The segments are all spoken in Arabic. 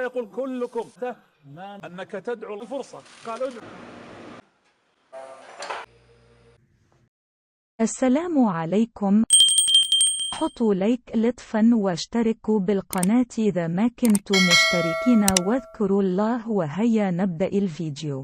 الله يقول كلكم أنك تدعو الفرصة، قال ادعو. السلام عليكم. حطوا لايك لطفا واشتركوا بالقناة إذا ما كنتم مشتركين واذكروا الله. وهيا نبدأ الفيديو.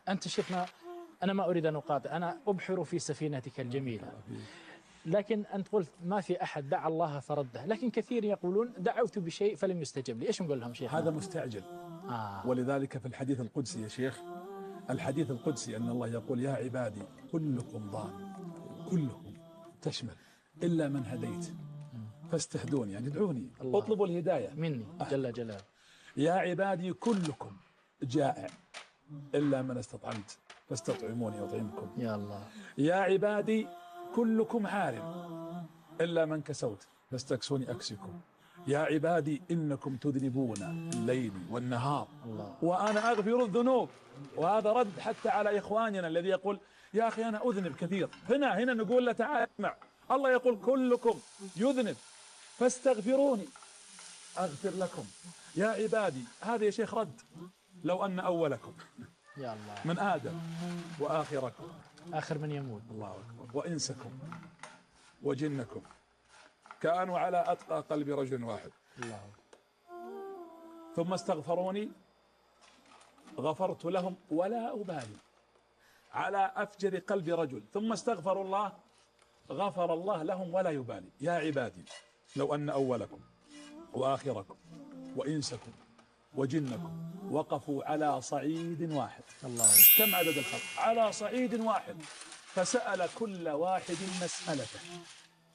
أنت شفنا، أنا ما أريد أن أقاطع، أنا أبحر في سفينتك الجميلة، لكن أنت قلت ما في أحد دعا الله فرده، لكن كثير يقولون دعوت بشيء فلم يستجب لي. إيش نقول لهم شيخ؟ هذا مستعجل. ولذلك في الحديث القدسي يا شيخ، الحديث القدسي أن الله يقول يا عبادي كلكم ضال، كلكم تشمل إلا من هديت فاستهدوني، يعني ادعوني، اطلبوا الهداية مني جل جلاله. يا عبادي كلكم جائع إلا من استطعمت فاستطعموني أطعمكم. يا الله. يا عبادي كلكم عار إلا من كسوت فاستكسوني أكسكم. يا عبادي إنكم تذنبون الليل والنهار الله. وأنا أغفر الذنوب. وهذا رد حتى على إخواننا الذي يقول يا أخي أنا أذنب كثير. هنا نقول له تعال اسمع، الله يقول كلكم يذنب فاستغفروني أغفر لكم. يا عبادي، هذا يا شيخ رد. لو أن أولكم يا الله من آدم وآخركم آخر من يموت الله أكبر وإنسكم وجنكم كانوا على أتقى قلب رجل واحد الله ثم استغفروني غفرت لهم ولا أبالي. على أفجر قلب رجل ثم استغفروا الله غفر الله لهم ولا يبالي. يا عبادي لو أن أولكم وآخركم وإنسكم وجنكم وقفوا على صعيد واحد. الله. كم عدد الخلق؟ على صعيد واحد، فسأل كل واحد مسألته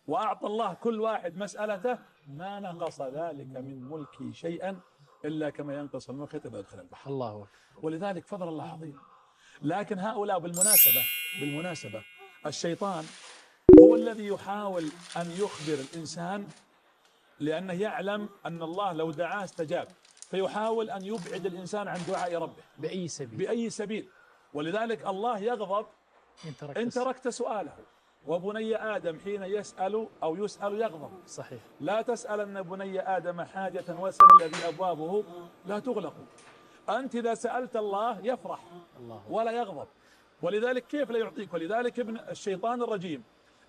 وأعطى الله كل واحد مسألته، ما نقص ذلك من ملكي شيئا إلا كما ينقص المخيط إذا أدخل البحر. الله أكبر. ولذلك فضل الله عظيم. لكن هؤلاء بالمناسبة الشيطان هو الذي يحاول أن يخبر الإنسان، لأنه يعلم أن الله لو دعاه استجاب، فيحاول أن يبعد الإنسان عن دعاء ربه بأي سبيل. ولذلك الله يغضب إن تركت سؤاله. وبني آدم حين يسأل أو يسأل يغضب. صحيح. لا تسألن بني آدم حاجة واسأل الذي أبوابه لا تغلق. أنت إذا سألت الله يفرح ولا يغضب. ولذلك كيف لا يعطيك؟ ولذلك ابن الشيطان الرجيم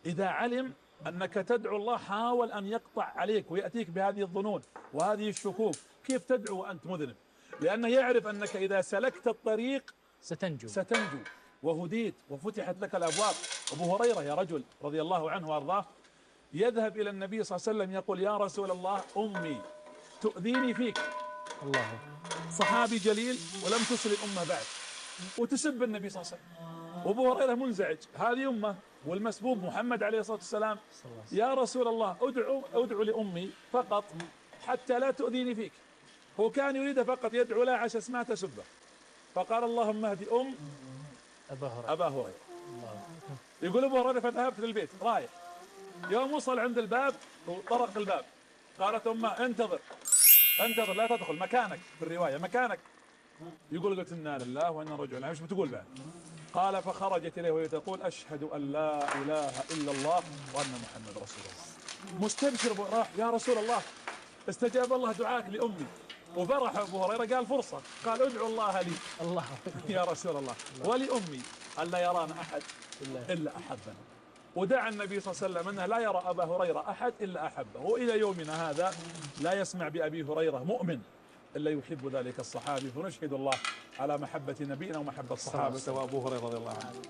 إذا علم أنك تدعو الله حاول أن يقطع عليك ويأتيك بهذه الظنون وهذه الشكوك. كيف تدعو وأنت مذنب؟ لأنه يعرف أنك إذا سلكت الطريق ستنجو وهديت وفتحت لك الأبواب. أبو هريرة يا رجل رضي الله عنه وأرضاه يذهب إلى النبي صلى الله عليه وسلم يقول يا رسول الله أمي تؤذيني فيك. الله. صحابي جليل ولم تصل الأمة بعد وتسب النبي صلى الله عليه وسلم. وأبو هريرة منزعج، هذه أمة والمسبوب محمد عليه الصلاة والسلام. يا رسول الله أدعو لأمي فقط حتى لا تؤذيني فيك. هو كان يريد فقط يدعو لها عشان ما تسبه. فقال اللهم اهدي أبا هريرة. يقول أبو هريرة فذهبت للبيت رايح، يوم وصل عند الباب وطرق الباب قالت أمه انتظر لا تدخل مكانك، في الرواية مكانك. يقول قلت إنا لله وإنا راجعون. ايش بتقول بعد؟ قال فخرجت إليه وهي تقول أشهد أن لا إله إلا الله وأن محمد رسول الله. مستبشر راح يا رسول الله استجاب الله دعاك لأمي. وفرح أبو هريرة قال فرصة، قال ادعو الله لي الله يا رسول الله ولأمي ألا يرانا أحد إلا أحبنا. ودعا النبي صلى الله عليه وسلم أنه لا يرى أبا هريرة أحد إلا أحبه. وإلى يومنا هذا لا يسمع بأبي هريرة مؤمن إلا يحب ذلك الصحابي. فنشهد الله على محبة نبينا ومحبة الصحابة وأبو هريرة رضي الله عنه.